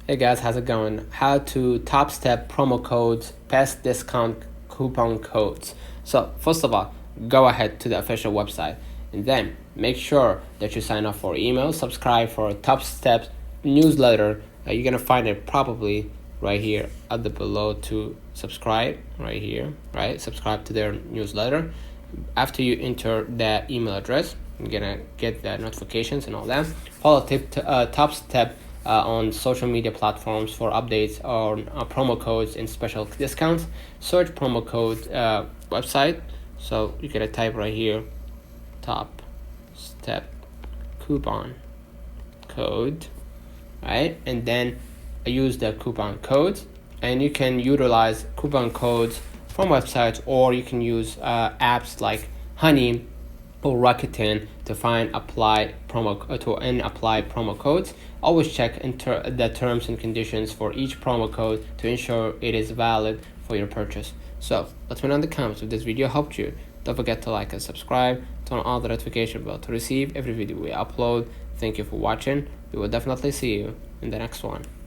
Hey guys, how's it going? How to Topstep promo codes, best discount coupon codes. So first of all, go ahead to the official website and then make sure that you sign up for email, subscribe for Topstep newsletter. You're gonna find it probably right here at the below to subscribe right here, right? Subscribe to their newsletter. After you enter that email address, you're gonna get the notifications and all that. Follow Topstep on social media platforms for updates on promo codes and special discounts. Search promo code website. So you're gonna type right here, Topstep coupon code, right? And then use the coupon code, and you can utilize coupon codes from websites, or you can use apps like Honey or Rakuten to apply promo codes. Always check the terms and conditions for each promo code to ensure it is valid for your purchase. So let me know in the comments if this video helped you. Don't forget to like and subscribe, turn on the notification bell to receive every video we upload. Thank you for watching. We will definitely see you in the next one.